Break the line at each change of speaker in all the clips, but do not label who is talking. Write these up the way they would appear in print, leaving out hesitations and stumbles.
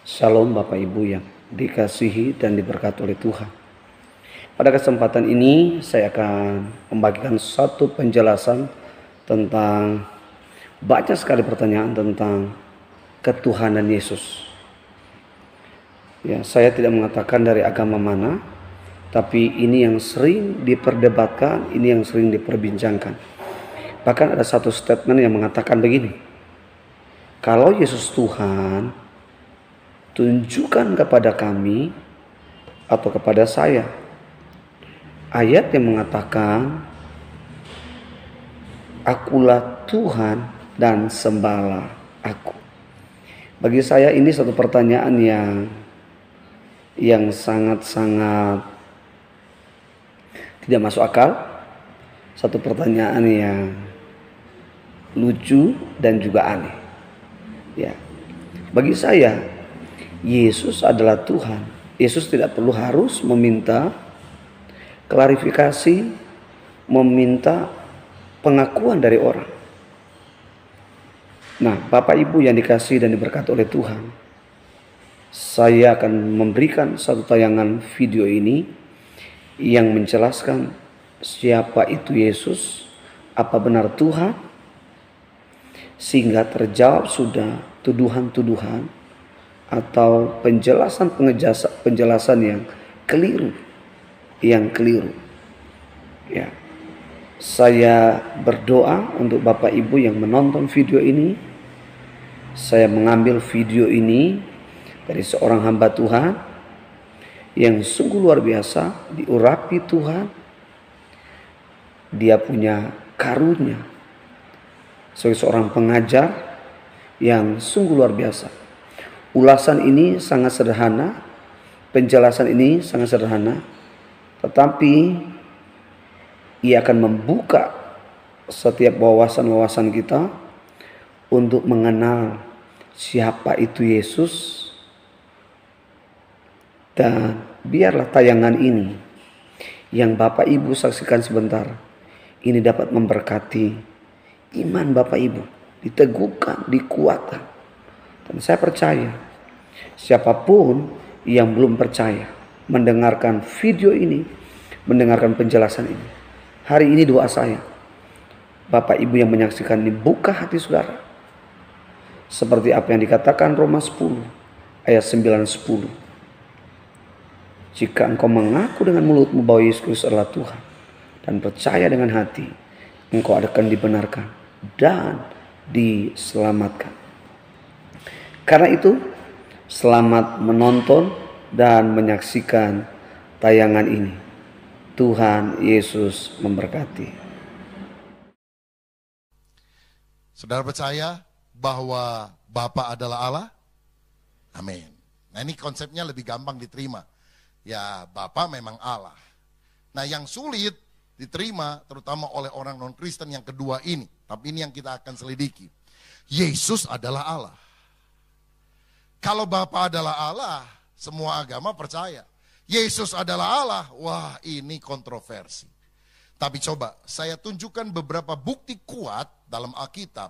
Shalom Bapak Ibu yang dikasihi dan diberkati oleh Tuhan. Pada kesempatan ini saya akan membagikan satu penjelasan tentang banyak sekali pertanyaan tentang ketuhanan Yesus. Ya, saya tidak mengatakan dari agama mana, tapi ini yang sering diperdebatkan, ini yang sering diperbincangkan. Bahkan ada satu statement yang mengatakan begini, kalau Yesus Tuhan, tunjukkan kepada kami atau kepada saya ayat yang mengatakan akulah Tuhan dan sembahlah aku. Bagi saya ini satu pertanyaan yang sangat-sangat tidak masuk akal, satu pertanyaan yang lucu dan juga aneh. Ya, bagi saya Yesus adalah Tuhan. Yesus tidak perlu harus meminta klarifikasi, meminta pengakuan dari orang. Nah, Bapak Ibu yang dikasihi dan diberkati oleh Tuhan, saya akan memberikan satu tayangan video ini yang menjelaskan siapa itu Yesus, apa benar Tuhan, sehingga terjawab sudah tuduhan-tuduhan atau penjelasan yang keliru, Ya, saya berdoa untuk Bapak Ibu yang menonton video ini. Saya mengambil video ini dari seorang hamba Tuhan yang sungguh luar biasa, diurapi Tuhan. Dia punya karunia sebagai seorang pengajar yang sungguh luar biasa. Ulasan ini sangat sederhana, penjelasan ini sangat sederhana, tetapi ia akan membuka setiap wawasan-wawasan kita untuk mengenal siapa itu Yesus. Dan biarlah tayangan ini yang Bapak Ibu saksikan sebentar, ini dapat memberkati iman Bapak Ibu, diteguhkan, dikuatkan. Dan saya percaya siapapun yang belum percaya mendengarkan video ini, mendengarkan penjelasan ini, hari ini doa saya, Bapak Ibu yang menyaksikan ini, buka hati saudara. Seperti apa yang dikatakan Roma 10 ayat 9-10. Jika engkau mengaku dengan mulutmu bahwa Yesus Kristus adalah Tuhan dan percaya dengan hati, engkau akan dibenarkan dan diselamatkan. Karena itu, selamat menonton dan menyaksikan tayangan ini. Tuhan Yesus memberkati.
Saudara percaya bahwa Bapa adalah Allah? Amin. Nah, ini konsepnya lebih gampang diterima. Ya, Bapa memang Allah. Nah, yang sulit diterima terutama oleh orang non-Kristen yang kedua ini. Tapi ini yang kita akan selidiki. Yesus adalah Allah. Kalau Bapa adalah Allah, semua agama percaya. Yesus adalah Allah, wah ini kontroversi. Tapi coba saya tunjukkan beberapa bukti kuat dalam Alkitab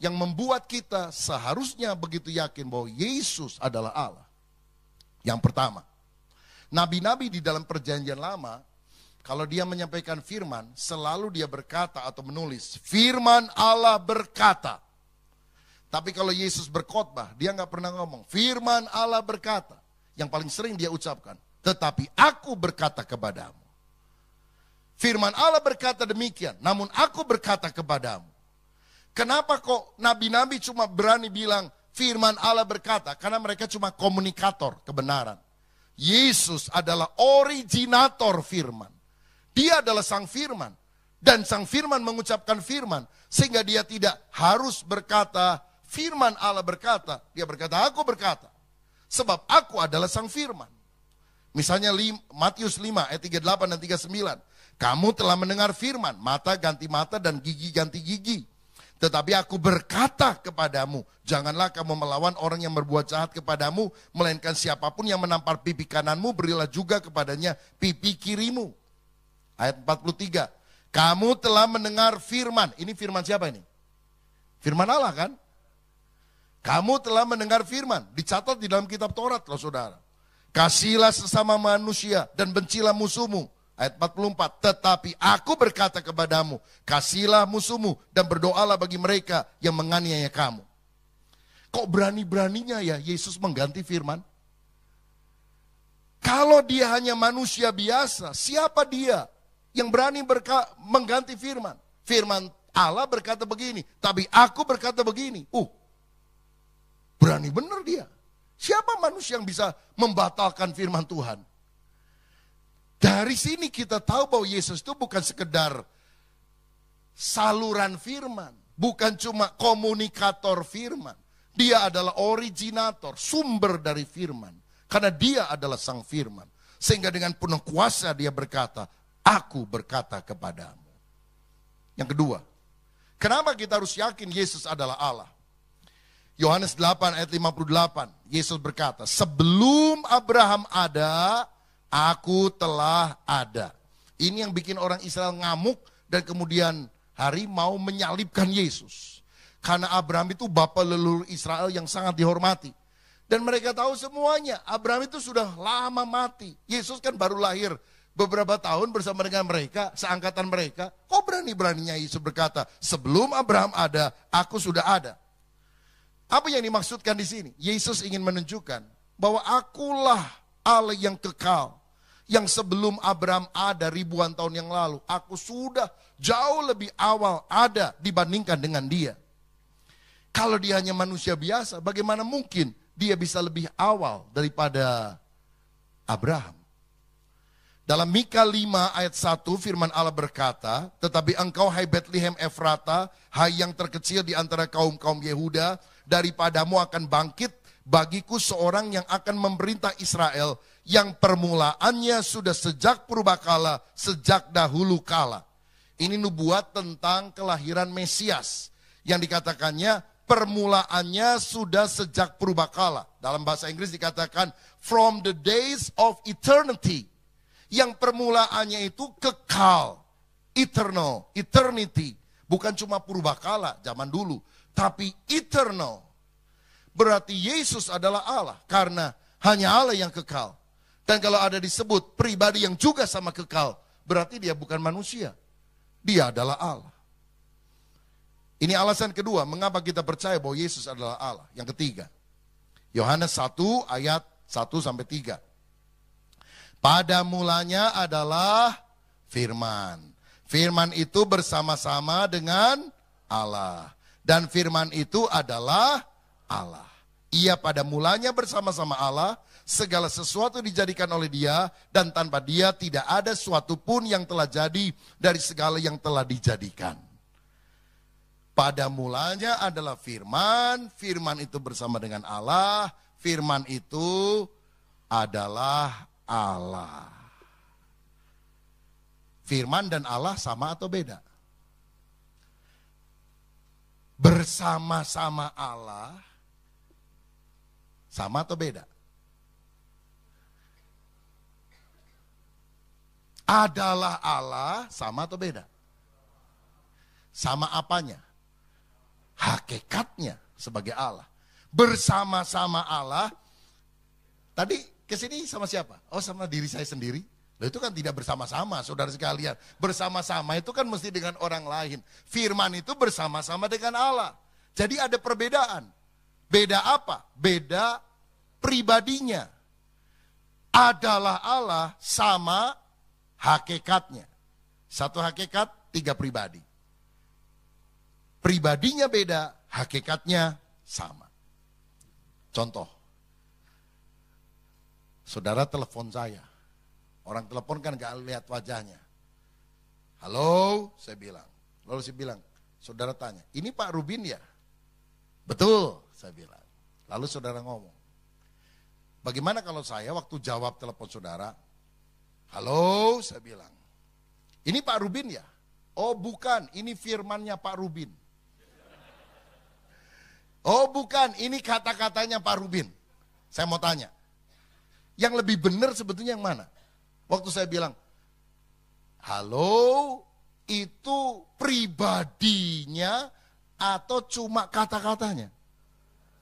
yang membuat kita seharusnya begitu yakin bahwa Yesus adalah Allah. Yang pertama, nabi-nabi di dalam perjanjian lama, kalau dia menyampaikan firman, selalu dia berkata atau menulis, firman Allah berkata. Tapi kalau Yesus berkhotbah, dia nggak pernah ngomong, firman Allah berkata. Yang paling sering dia ucapkan, tetapi aku berkata kepadamu. Firman Allah berkata demikian, namun aku berkata kepadamu. Kenapa kok nabi-nabi cuma berani bilang firman Allah berkata? Karena mereka cuma komunikator kebenaran. Yesus adalah originator firman. Dia adalah sang firman. Dan sang firman mengucapkan firman. Sehingga dia tidak harus berkata firman Allah berkata, dia berkata, aku berkata. Sebab aku adalah sang firman. Misalnya Matius 5 ayat 38 dan 39. Kamu telah mendengar firman, mata ganti mata dan gigi ganti gigi. Tetapi aku berkata kepadamu, janganlah kamu melawan orang yang berbuat jahat kepadamu, melainkan siapapun yang menampar pipi kananmu, berilah juga kepadanya pipi kirimu. Ayat 43. Kamu telah mendengar firman. Ini firman siapa ini? Firman Allah kan? Kamu telah mendengar firman, dicatat di dalam kitab Taurat loh saudara. Kasihilah sesama manusia dan bencilah musuhmu. Ayat 44, tetapi aku berkata kepadamu, kasihilah musuhmu dan berdoalah bagi mereka yang menganiaya kamu. Kok berani-beraninya ya Yesus mengganti firman? Kalau dia hanya manusia biasa, siapa dia yang berani mengganti firman? Firman Allah berkata begini, tapi aku berkata begini. Berani benar dia. Siapa manusia yang bisa membatalkan firman Tuhan? Dari sini kita tahu bahwa Yesus itu bukan sekedar saluran firman, bukan cuma komunikator firman. Dia adalah originator, sumber dari firman. Karena dia adalah sang firman. Sehingga dengan penuh kuasa dia berkata, aku berkata kepadamu. Yang kedua, kenapa kita harus yakin Yesus adalah Allah? Yohanes 8 ayat 58, Yesus berkata, sebelum Abraham ada, aku telah ada. Ini yang bikin orang Israel ngamuk dan kemudian hari mau menyalibkan Yesus. Karena Abraham itu bapa leluhur Israel yang sangat dihormati. Dan mereka tahu semuanya, Abraham itu sudah lama mati. Yesus kan baru lahir beberapa tahun bersama dengan mereka, seangkatan mereka. Kok berani-beraninya Yesus berkata, sebelum Abraham ada, aku sudah ada. Apa yang dimaksudkan di sini? Yesus ingin menunjukkan bahwa akulah Allah yang kekal. Yang sebelum Abraham ada ribuan tahun yang lalu. Aku sudah jauh lebih awal ada dibandingkan dengan dia. Kalau dia hanya manusia biasa, bagaimana mungkin dia bisa lebih awal daripada Abraham? Dalam Mika 5 ayat 1 firman Allah berkata, tetapi engkau hai Bethlehem Efrata, hai yang terkecil di antara kaum-kaum Yehuda, daripadamu akan bangkit bagiku seorang yang akan memerintah Israel, yang permulaannya sudah sejak purbakala, sejak dahulu kala. Ini nubuat tentang kelahiran Mesias, yang dikatakannya permulaannya sudah sejak purbakala. Dalam bahasa Inggris dikatakan from the days of eternity. Yang permulaannya itu kekal, eternal, eternity. Bukan cuma purbakala zaman dulu, tapi eternal. Berarti Yesus adalah Allah, karena hanya Allah yang kekal. Dan kalau ada disebut pribadi yang juga sama kekal, berarti dia bukan manusia. Dia adalah Allah. Ini alasan kedua, mengapa kita percaya bahwa Yesus adalah Allah. Yang ketiga, Yohanes 1 ayat 1-3. Pada mulanya adalah firman. Firman itu bersama-sama dengan Allah. Dan firman itu adalah Allah. Ia pada mulanya bersama-sama Allah, segala sesuatu dijadikan oleh dia, dan tanpa dia tidak ada suatu pun yang telah jadi dari segala yang telah dijadikan. Pada mulanya adalah firman, firman itu bersama dengan Allah, firman itu adalah Allah. Firman dan Allah sama atau beda? Bersama-sama Allah, sama atau beda? Adalah Allah, sama atau beda? Sama apanya? Hakikatnya sebagai Allah. Bersama-sama Allah, tadi kesini sama siapa? Oh, sama diri saya sendiri. Loh, itu kan tidak bersama-sama, saudara sekalian. Bersama-sama itu kan mesti dengan orang lain. Firman itu bersama-sama dengan Allah. Jadi ada perbedaan. Beda apa? Beda pribadinya. Adalah Allah sama hakikatnya. Satu hakikat, tiga pribadi. Pribadinya beda, hakikatnya sama. Contoh. Saudara telepon saya. Orang telepon kan gak lihat wajahnya. Halo, saya bilang. Lalu saya bilang, saudara tanya, ini Pak Rubin ya? Betul, saya bilang. Lalu saudara ngomong, bagaimana kalau saya waktu jawab telepon saudara, halo, saya bilang, ini Pak Rubin ya? Oh bukan, ini firmannya Pak Rubin. Oh bukan, ini kata-katanya Pak Rubin. Saya mau tanya, yang lebih benar sebetulnya yang mana? Waktu saya bilang, halo, itu pribadinya atau cuma kata-katanya?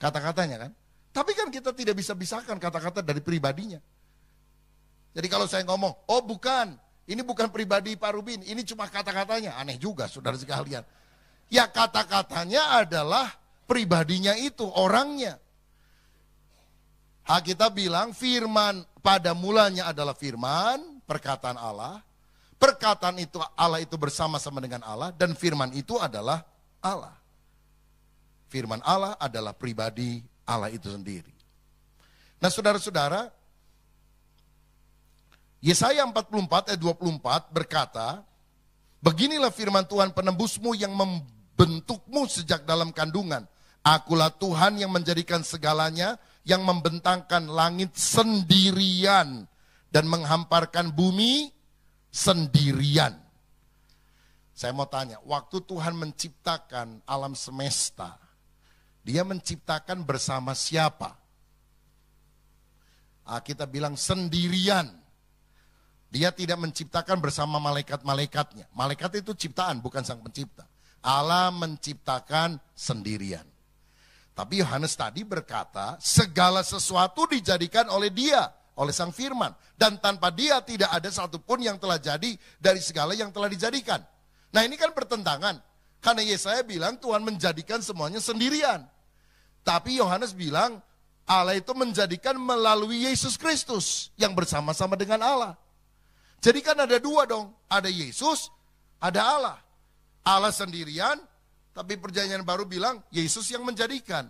kata-katanya kan. Tapi kan kita tidak bisa pisahkan kata-kata dari pribadinya. Jadi kalau saya ngomong, oh bukan, ini bukan pribadi Pak Rubin, ini cuma kata-katanya. Aneh juga saudara sekalian. Ya kata-katanya adalah pribadinya itu, orangnya. Kita bilang firman pada mulanya adalah firman, perkataan Allah. Perkataan itu Allah itu bersama-sama dengan Allah dan firman itu adalah Allah. Firman Allah adalah pribadi Allah itu sendiri. Nah saudara-saudara, Yesaya 44 ayat 24 berkata, beginilah firman Tuhan penembusmu yang membentukmu sejak dalam kandungan. Akulah Tuhan yang menjadikan segalanya, yang membentangkan langit sendirian dan menghamparkan bumi sendirian. Saya mau tanya, waktu Tuhan menciptakan alam semesta, Dia menciptakan bersama siapa? Kita bilang sendirian. Dia tidak menciptakan bersama malaikat-malaikatnya. Malaikat itu ciptaan, bukan sang pencipta. Allah menciptakan sendirian. Tapi Yohanes tadi berkata, segala sesuatu dijadikan oleh Dia, oleh sang firman. Dan tanpa Dia tidak ada satupun yang telah jadi dari segala yang telah dijadikan. Nah ini kan bertentangan. Karena Yesaya bilang Tuhan menjadikan semuanya sendirian. Tapi Yohanes bilang Allah itu menjadikan melalui Yesus Kristus yang bersama-sama dengan Allah. Jadi kan ada dua dong, ada Yesus, ada Allah. Allah sendirian, tapi perjanjian baru bilang Yesus yang menjadikan.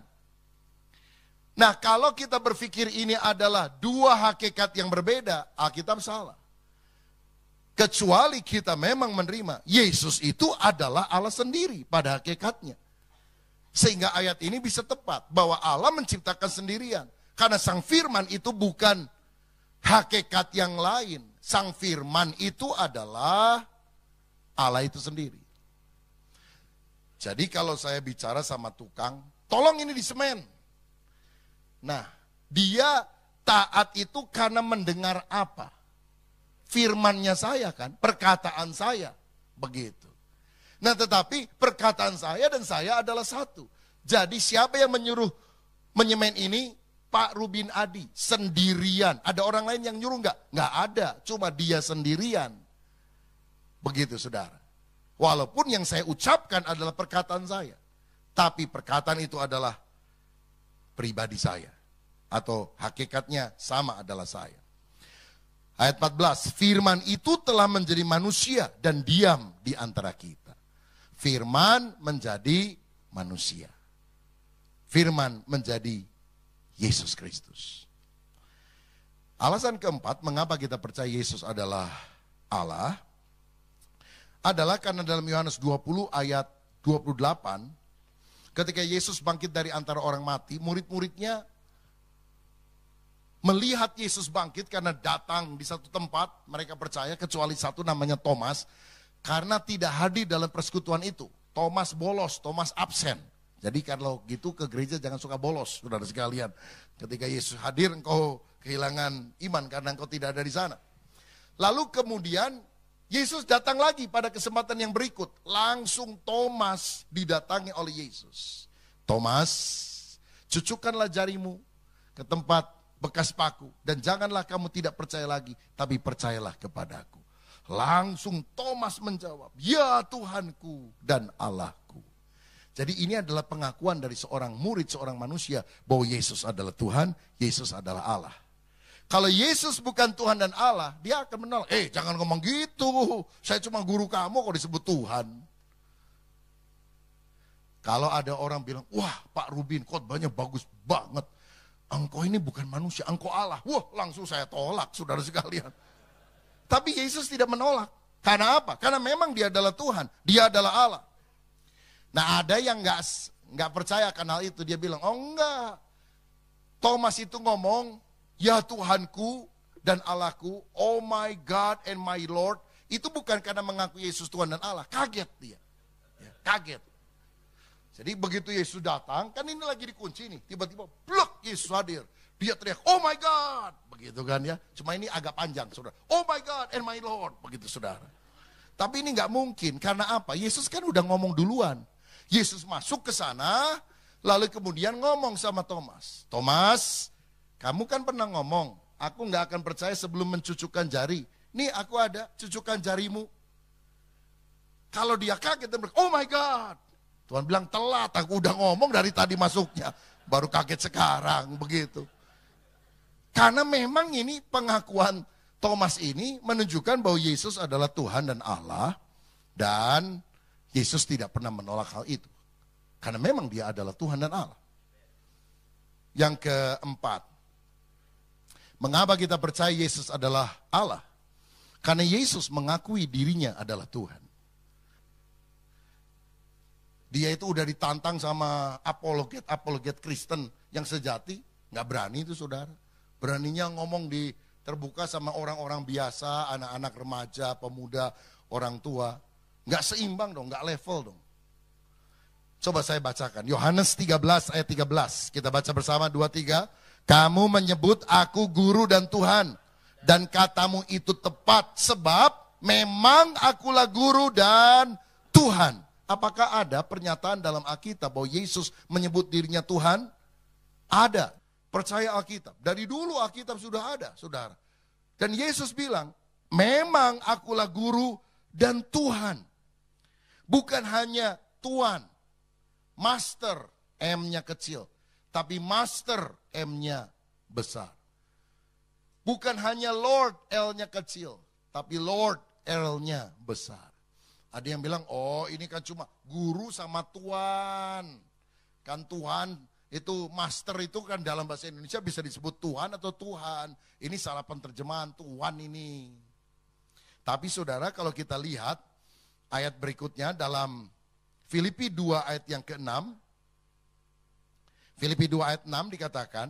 Nah kalau kita berpikir ini adalah dua hakikat yang berbeda, Alkitab salah. Kecuali kita memang menerima, Yesus itu adalah Allah sendiri pada hakikatnya. Sehingga ayat ini bisa tepat, bahwa Allah menciptakan sendirian. Karena sang firman itu bukan hakikat yang lain. Sang firman itu adalah Allah itu sendiri. Jadi kalau saya bicara sama tukang, tolong ini disemen. Nah, dia taat itu karena mendengar apa? Firmannya saya kan, perkataan saya. Begitu. Nah tetapi perkataan saya dan saya adalah satu. Jadi siapa yang menyuruh menyemen ini? Pak Rubin Adi, sendirian. Ada orang lain yang nyuruh enggak? Enggak ada, cuma dia sendirian. Begitu saudara. Walaupun yang saya ucapkan adalah perkataan saya. Tapi perkataan itu adalah pribadi saya. Atau hakikatnya sama adalah saya. Ayat 14, firman itu telah menjadi manusia dan diam di antara kita. Firman menjadi manusia. Firman menjadi Yesus Kristus. Alasan keempat mengapa kita percaya Yesus adalah Allah adalah karena dalam Yohanes 20 ayat 28 ketika Yesus bangkit dari antara orang mati, murid-muridnya melihat Yesus bangkit karena datang di satu tempat, mereka percaya kecuali satu namanya Thomas, karena tidak hadir dalam persekutuan itu. Thomas bolos, Thomas absen. Jadi kalau gitu ke gereja jangan suka bolos, saudara sekalian. Ketika Yesus hadir engkau kehilangan iman karena engkau tidak ada di sana. Lalu kemudian Yesus datang lagi pada kesempatan yang berikut. Langsung Thomas didatangi oleh Yesus. Thomas, cucukkanlah jarimu ke tempat bekas paku. Dan janganlah kamu tidak percaya lagi, tapi percayalah kepadaku. Langsung Thomas menjawab, ya Tuhanku dan Allahku. Jadi ini adalah pengakuan dari seorang murid, seorang manusia, bahwa Yesus adalah Tuhan, Yesus adalah Allah. Kalau Yesus bukan Tuhan dan Allah, dia akan menolak. Jangan ngomong gitu, saya cuma guru kamu kok disebut Tuhan. Kalau ada orang bilang, wah Pak Rubin khotbahnya bagus banget. Engkau ini bukan manusia, engkau Allah. Wah langsung saya tolak saudara sekalian. Tapi Yesus tidak menolak. Karena apa? Karena memang dia adalah Tuhan, dia adalah Allah. Nah ada yang nggak percaya akan hal itu. Dia bilang, oh enggak. Thomas itu ngomong, ya Tuhanku dan Allahku, oh my God and my Lord. Itu bukan karena mengaku Yesus Tuhan dan Allah. Kaget dia. Ya, kaget. Jadi begitu Yesus datang, kan ini lagi dikunci nih. Tiba-tiba blok Yesus hadir. Dia teriak, oh my God. Begitu kan ya. Cuma ini agak panjang saudara. Oh my God and my Lord. Begitu saudara. Tapi ini nggak mungkin. Karena apa? Yesus kan udah ngomong duluan. Yesus masuk ke sana, Lalu kemudian ngomong sama Thomas. Thomas, kamu kan pernah ngomong, aku nggak akan percaya sebelum mencucukkan jari. Nih aku ada, cucukkan jarimu. Kalau dia kaget, dia bilang, oh my God. Tuhan bilang, telat, aku udah ngomong dari tadi masuknya. Baru kaget sekarang, begitu. Karena memang ini pengakuan Thomas ini menunjukkan bahwa Yesus adalah Tuhan dan Allah. Dan Yesus tidak pernah menolak hal itu. Karena memang dia adalah Tuhan dan Allah. Yang keempat, mengapa kita percaya Yesus adalah Allah? Karena Yesus mengakui dirinya adalah Tuhan. Dia itu udah ditantang sama apologet Kristen yang sejati. Gak berani itu saudara. Beraninya ngomong di terbuka sama orang-orang biasa, anak-anak remaja, pemuda, orang tua. Gak seimbang dong, gak level dong. Coba saya bacakan. Yohanes 13 ayat 13. Kita baca bersama 2-3. Kamu menyebut aku guru dan Tuhan. Dan katamu itu tepat. Sebab memang akulah guru dan Tuhan. Apakah ada pernyataan dalam Alkitab bahwa Yesus menyebut dirinya Tuhan? Ada. Percaya Alkitab. Dari dulu Alkitab sudah ada, saudara. Dan Yesus bilang, memang akulah guru dan Tuhan. Bukan hanya Tuhan. Master, M-nya kecil. Tapi Master, M-nya besar. Bukan hanya Lord, L-nya kecil. Tapi Lord, L-nya besar. Ada yang bilang, oh ini kan cuma guru sama Tuhan. Kan Tuhan, itu Master itu kan dalam bahasa Indonesia bisa disebut Tuhan atau Tuhan. Ini salah penterjemahan Tuhan ini. Tapi saudara kalau kita lihat ayat berikutnya dalam Filipi 2 ayat yang ke-6. Filipi 2 ayat 6 dikatakan,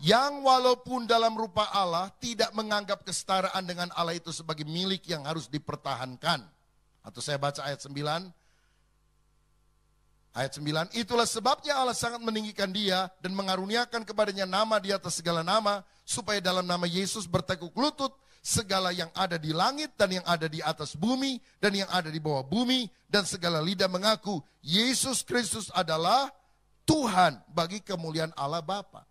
yang walaupun dalam rupa Allah tidak menganggap kesetaraan dengan Allah itu sebagai milik yang harus dipertahankan. Atau saya baca ayat 9. Ayat 9, itulah sebabnya Allah sangat meninggikan dia dan mengaruniakan kepadanya nama di atas segala nama, supaya dalam nama Yesus bertekuk lutut segala yang ada di langit dan yang ada di atas bumi dan yang ada di bawah bumi, dan segala lidah mengaku Yesus Kristus adalah Tuhan bagi kemuliaan Allah Bapa.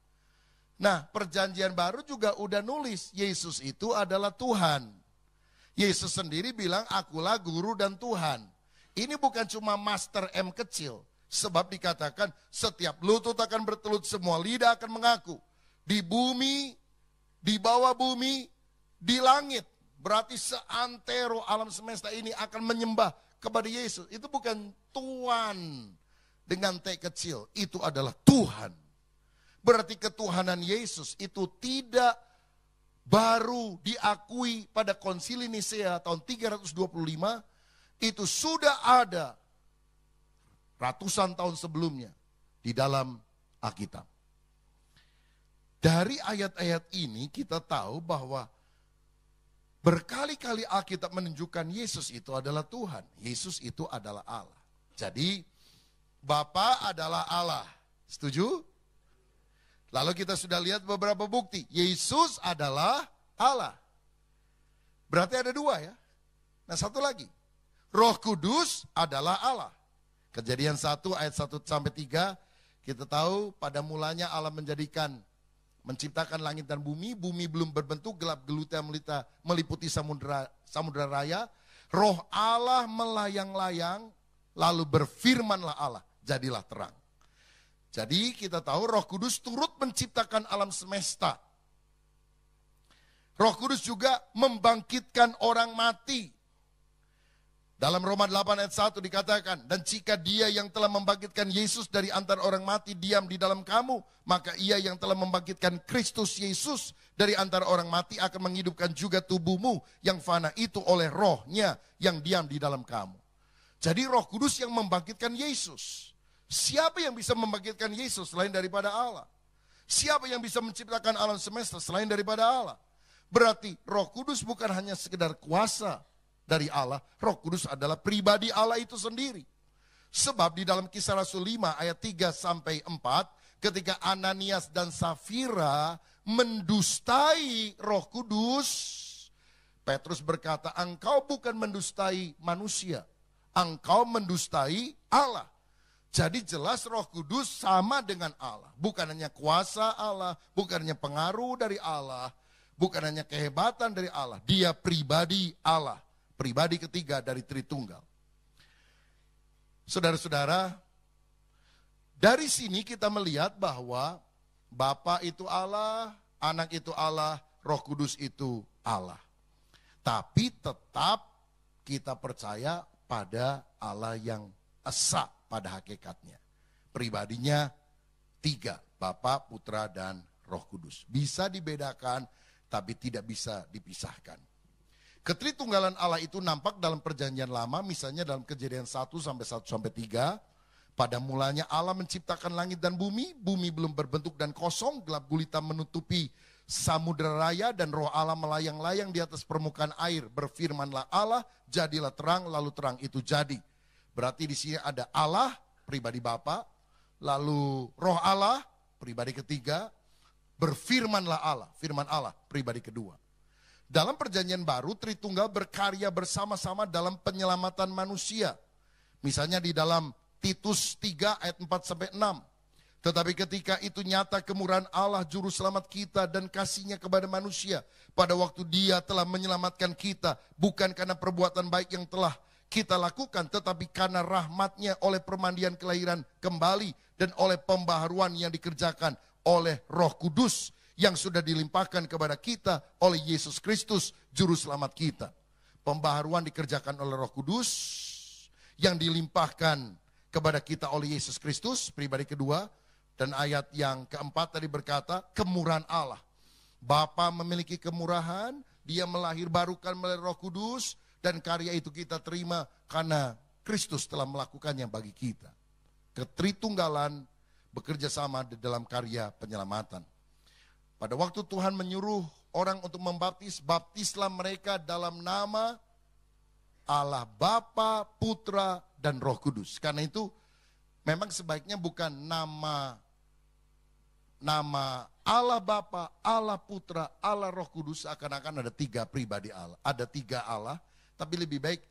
Nah, perjanjian baru juga udah nulis Yesus itu adalah Tuhan. Yesus sendiri bilang akulah guru dan Tuhan. Ini bukan cuma master M kecil, sebab dikatakan setiap lutut akan bertelut, semua lidah akan mengaku. Di bumi, di bawah bumi, di langit. Berarti seantero alam semesta ini akan menyembah kepada Yesus. Itu bukan Tuhan dengan T kecil, itu adalah Tuhan. Berarti ketuhanan Yesus itu tidak baru diakui pada Konsili Nisea tahun 325, itu sudah ada ratusan tahun sebelumnya di dalam Alkitab. Dari ayat-ayat ini kita tahu bahwa berkali-kali Alkitab menunjukkan Yesus itu adalah Tuhan. Yesus itu adalah Allah. Jadi Bapa adalah Allah. Setuju? Lalu kita sudah lihat beberapa bukti. Yesus adalah Allah. Berarti ada dua ya. Nah satu lagi. Roh Kudus adalah Allah. Kejadian 1 ayat 1-3. Kita tahu pada mulanya Allah menciptakan langit dan bumi. Bumi belum berbentuk, gelap gelita meliputi samudra raya. Roh Allah melayang-layang. Lalu berfirmanlah Allah. Jadilah terang. Jadi kita tahu Roh Kudus turut menciptakan alam semesta. Roh Kudus juga membangkitkan orang mati. Dalam Roma 8 ayat 1 dikatakan, dan jika dia yang telah membangkitkan Yesus dari antara orang mati diam di dalam kamu, maka ia yang telah membangkitkan Kristus Yesus dari antara orang mati akan menghidupkan juga tubuhmu yang fana itu oleh rohnya yang diam di dalam kamu. Jadi Roh Kudus yang membangkitkan Yesus. Siapa yang bisa membangkitkan Yesus selain daripada Allah? Siapa yang bisa menciptakan alam semesta selain daripada Allah? Berarti Roh Kudus bukan hanya sekedar kuasa dari Allah. Roh Kudus adalah pribadi Allah itu sendiri. Sebab di dalam Kisah Rasul 5 ayat 3-4, ketika Ananias dan Safira mendustai Roh Kudus, Petrus berkata, engkau bukan mendustai manusia, engkau mendustai Allah. Jadi jelas Roh Kudus sama dengan Allah. Bukan hanya kuasa Allah, bukan hanya pengaruh dari Allah, bukan hanya kehebatan dari Allah. Dia pribadi Allah, pribadi ketiga dari Tritunggal. Saudara-saudara, dari sini kita melihat bahwa Bapa itu Allah, Anak itu Allah, Roh Kudus itu Allah. Tapi tetap kita percaya pada Allah yang esa pada hakikatnya. Pribadinya tiga, Bapa, Putra, dan Roh Kudus. Bisa dibedakan, tapi tidak bisa dipisahkan. Ketritunggalan Allah itu nampak dalam perjanjian lama, misalnya dalam Kejadian 1-1-3. Pada mulanya Allah menciptakan langit dan bumi belum berbentuk dan kosong, gelap gulita menutupi samudera raya, dan roh Allah melayang-layang di atas permukaan air. Berfirmanlah Allah, jadilah terang, lalu terang itu jadi. Berarti di sini ada Allah, pribadi Bapa, lalu roh Allah, pribadi ketiga, berfirmanlah Allah, firman Allah, pribadi kedua. Dalam perjanjian baru, Tritunggal berkarya bersama-sama dalam penyelamatan manusia. Misalnya di dalam Titus 3 ayat 4-6. Tetapi ketika itu nyata kemurahan Allah juru selamat kita dan kasihnya kepada manusia. Pada waktu Dia telah menyelamatkan kita, bukan karena perbuatan baik yang telah kita lakukan, tetapi karena rahmat-Nya oleh permandian kelahiran kembali dan oleh pembaharuan yang dikerjakan oleh Roh Kudus yang sudah dilimpahkan kepada kita oleh Yesus Kristus, Juru Selamat kita. Pembaharuan dikerjakan oleh Roh Kudus yang dilimpahkan kepada kita oleh Yesus Kristus, pribadi kedua. Dan ayat yang keempat tadi berkata, kemurahan Allah. Bapa memiliki kemurahan, Dia melahirbarukan melalui Roh Kudus, dan karya itu kita terima karena Kristus telah melakukannya bagi kita. Ketritunggalan bekerja sama di dalam karya penyelamatan. Pada waktu Tuhan menyuruh orang untuk membaptis, baptislah mereka dalam nama Allah Bapa, Putra, dan Roh Kudus. Karena itu memang sebaiknya bukan nama Allah Bapa, Allah Putra, Allah Roh Kudus, seakan-akan ada tiga pribadi Allah. Ada tiga Allah, tapi lebih baik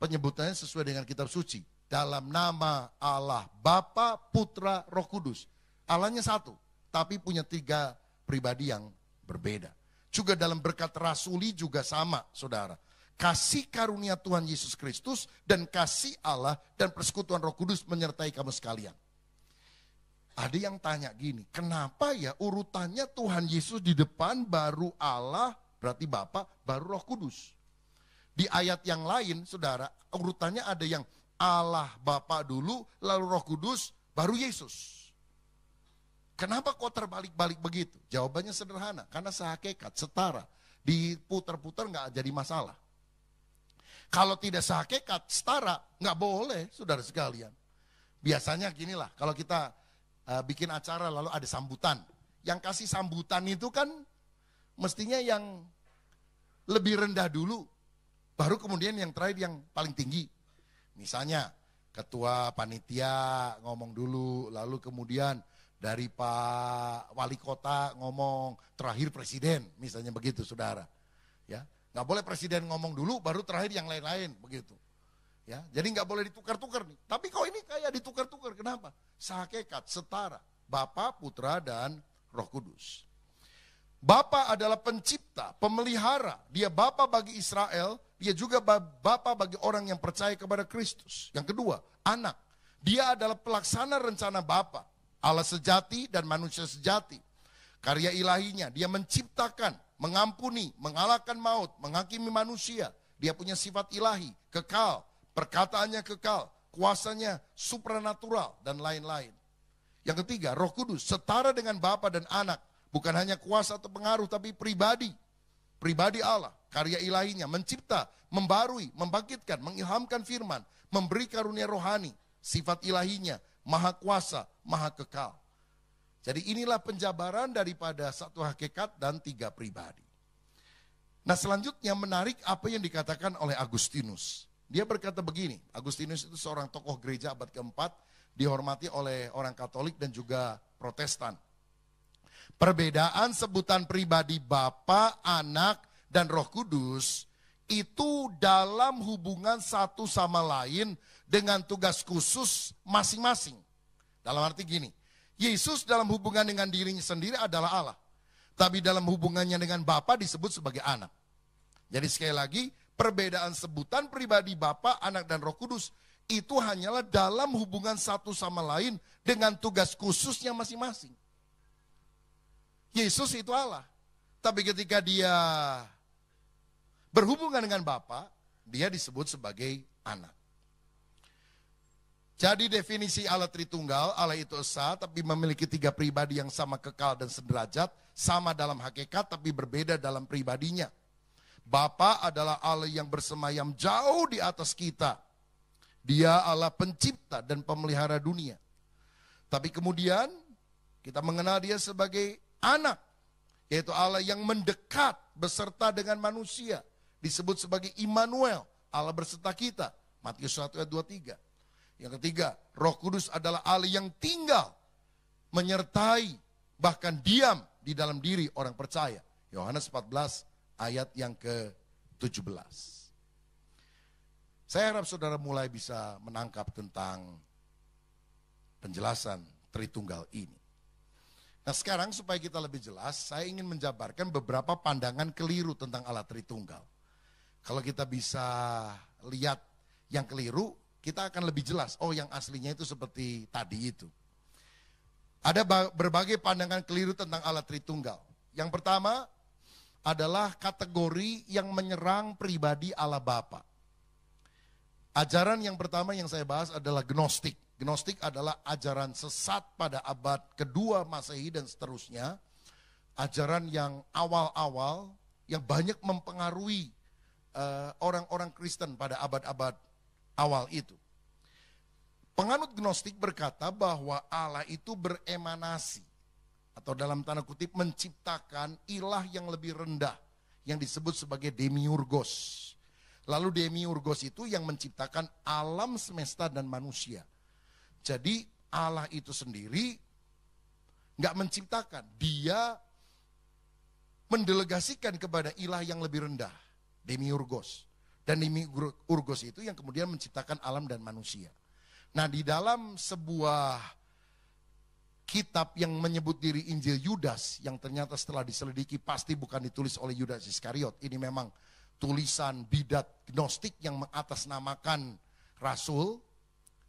penyebutannya sesuai dengan kitab suci. Dalam nama Allah Bapa, Putra, Roh Kudus. Allahnya satu, tapi punya tiga pribadi yang berbeda. Juga dalam berkat rasuli juga sama, saudara. Kasih karunia Tuhan Yesus Kristus dan kasih Allah dan persekutuan Roh Kudus menyertai kamu sekalian. Ada yang tanya gini, kenapa ya urutannya Tuhan Yesus di depan, baru Allah, berarti Bapa, baru Roh Kudus. Di ayat yang lain, saudara, urutannya ada yang Allah Bapa dulu, lalu Roh Kudus, baru Yesus. Kenapa kok terbalik-balik begitu? Jawabannya sederhana, karena sehakikat, setara. Diputar-putar nggak jadi masalah. Kalau tidak sehakikat, setara, nggak boleh, saudara sekalian. Biasanya ginilah, kalau kita bikin acara lalu ada sambutan. Yang kasih sambutan itu kan mestinya yang lebih rendah dulu, baru kemudian yang terakhir yang paling tinggi. Misalnya ketua panitia ngomong dulu, lalu kemudian dari Pak Wali Kota ngomong, terakhir Presiden, misalnya begitu saudara. Ya, nggak boleh Presiden ngomong dulu, baru terakhir yang lain-lain, begitu. Ya, jadi nggak boleh ditukar-tukar nih. Tapi kok ini kayak ditukar-tukar, kenapa? Sehakikat, setara, Bapa, Putra, dan Roh Kudus. Bapa adalah pencipta, pemelihara. Dia Bapa bagi Israel, dia juga Bapa bagi orang yang percaya kepada Kristus. Yang kedua, anak. Dia adalah pelaksana rencana Bapa. Allah sejati dan manusia sejati. Karya ilahinya, dia menciptakan, mengampuni, mengalahkan maut, menghakimi manusia. Dia punya sifat ilahi, kekal, perkataannya kekal, kuasanya supranatural, dan lain-lain. Yang ketiga, Roh Kudus, setara dengan Bapa dan Anak. Bukan hanya kuasa atau pengaruh, tapi pribadi. Pribadi Allah, karya ilahinya, mencipta, membarui, membangkitkan, mengilhamkan firman, memberi karunia rohani, sifat ilahinya, maha kuasa, maha kekal. Jadi inilah penjabaran daripada satu hakikat dan tiga pribadi. Nah selanjutnya menarik apa yang dikatakan oleh Agustinus. Dia berkata begini, Agustinus itu seorang tokoh gereja abad keempat, dihormati oleh orang Katolik dan juga Protestan. Perbedaan sebutan pribadi Bapa, Anak, dan Roh Kudus itu dalam hubungan satu sama lain dengan tugas khusus masing-masing. Dalam arti gini, Yesus dalam hubungan dengan dirinya sendiri adalah Allah. Tapi dalam hubungannya dengan Bapa disebut sebagai anak. Jadi sekali lagi, perbedaan sebutan pribadi Bapa, Anak, dan Roh Kudus itu hanyalah dalam hubungan satu sama lain dengan tugas khususnya masing-masing. Yesus itu Allah. Tapi ketika dia berhubungan dengan Bapa, dia disebut sebagai anak. Jadi definisi Allah Tritunggal, Allah itu esa tapi memiliki 3 pribadi yang sama kekal dan sederajat, sama dalam hakikat tapi berbeda dalam pribadinya. Bapa adalah Allah yang bersemayam jauh di atas kita. Dia Allah pencipta dan pemelihara dunia. Tapi kemudian kita mengenal dia sebagai anak, yaitu Allah yang mendekat beserta dengan manusia. Disebut sebagai Immanuel, Allah berserta kita. Matius 1 ayat 23. Yang ketiga, Roh Kudus adalah Allah yang tinggal, menyertai, bahkan diam di dalam diri orang percaya. Yohanes 14 ayat yang ke-17. Saya harap saudara mulai bisa menangkap tentang penjelasan Tritunggal ini. Nah sekarang supaya kita lebih jelas, saya ingin menjabarkan beberapa pandangan keliru tentang Allah Tritunggal. Kalau kita bisa lihat yang keliru, kita akan lebih jelas, oh yang aslinya itu seperti tadi itu. Ada berbagai pandangan keliru tentang Allah Tritunggal. Yang pertama adalah kategori yang menyerang pribadi Allah Bapa. Ajaran yang pertama yang saya bahas adalah Gnostik. Gnostik adalah ajaran sesat pada abad kedua Masehi dan seterusnya. Ajaran yang awal-awal yang banyak mempengaruhi orang-orang Kristen pada abad-abad awal itu. Penganut Gnostik berkata bahwa Allah itu beremanasi atau dalam tanda kutip menciptakan ilah yang lebih rendah yang disebut sebagai demiurgos. Lalu demiurgos itu yang menciptakan alam semesta dan manusia. Jadi Allah itu sendiri nggak menciptakan, dia mendelegasikan kepada ilah yang lebih rendah, demiurgos. Dan demiurgos itu yang kemudian menciptakan alam dan manusia. Nah di dalam sebuah kitab yang menyebut diri Injil Yudas, yang ternyata setelah diselidiki pasti bukan ditulis oleh Yudas Iskariot. Ini memang tulisan bidat Gnostik yang mengatasnamakan Rasul.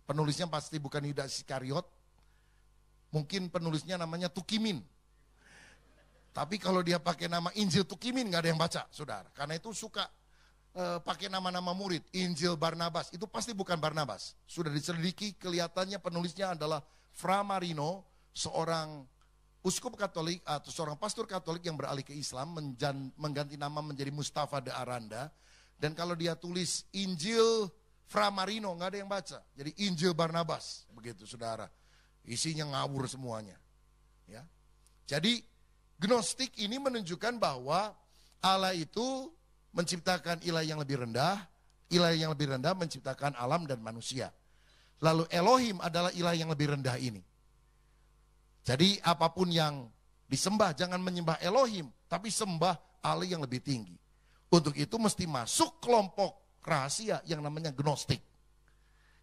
Penulisnya pasti bukan Yudas Iskariot. Mungkin penulisnya namanya Tukimin. Tapi kalau dia pakai nama Injil Tukimin nggak ada yang baca, saudara. Karena itu suka pakai nama-nama murid, Injil Barnabas, itu pasti bukan Barnabas. Sudah diselidiki, kelihatannya penulisnya adalah Fra Marino, seorang uskup Katolik atau seorang pastor Katolik yang beralih ke Islam, mengganti nama menjadi Mustafa de Aranda. Dan kalau dia tulis Injil Fra Marino, nggak ada yang baca. Jadi Injil Barnabas, begitu saudara. Isinya ngawur semuanya. Ya. Jadi Gnostik ini menunjukkan bahwa Allah itu menciptakan ilah yang lebih rendah, ilah yang lebih rendah menciptakan alam dan manusia. Lalu Elohim adalah ilah yang lebih rendah ini. Jadi apapun yang disembah jangan menyembah Elohim, tapi sembah Allah yang lebih tinggi. Untuk itu mesti masuk kelompok rahasia yang namanya Gnostik.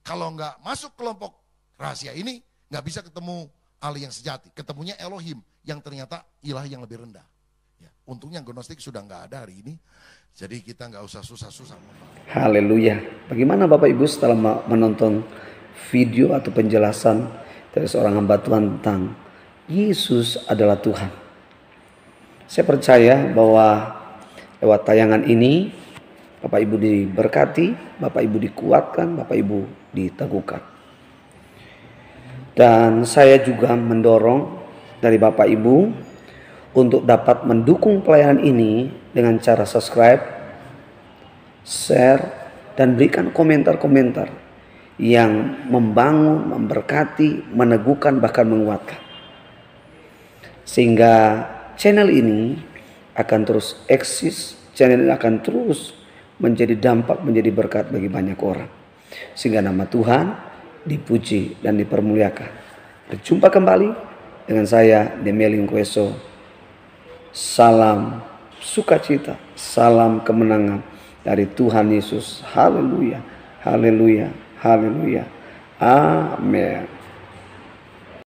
Kalau nggak masuk kelompok rahasia ini, nggak bisa ketemu Allah yang sejati. Ketemunya Elohim yang ternyata ilah yang lebih rendah. Ya, untungnya Gnostik sudah nggak ada hari ini. Jadi kita nggak usah susah-susah.
Haleluya. Bagaimana Bapak Ibu setelah menonton video atau penjelasan dari seorang hamba Tuhan tentang Yesus adalah Tuhan? Saya percaya bahwa lewat tayangan ini Bapak Ibu diberkati, Bapak Ibu dikuatkan, Bapak Ibu diteguhkan. Dan saya juga mendorong dari Bapak Ibu untuk dapat mendukung pelayanan ini dengan cara subscribe, share, dan berikan komentar-komentar yang membangun, memberkati, meneguhkan, bahkan menguatkan. Sehingga channel ini akan terus eksis, channel ini akan terus menjadi dampak, menjadi berkat bagi banyak orang. Sehingga nama Tuhan dipuji dan dipermuliakan. Berjumpa kembali dengan saya, Demeli Ngkweso. Salam sukacita, salam kemenangan, dari Tuhan Yesus. Haleluya, haleluya, haleluya. Amin.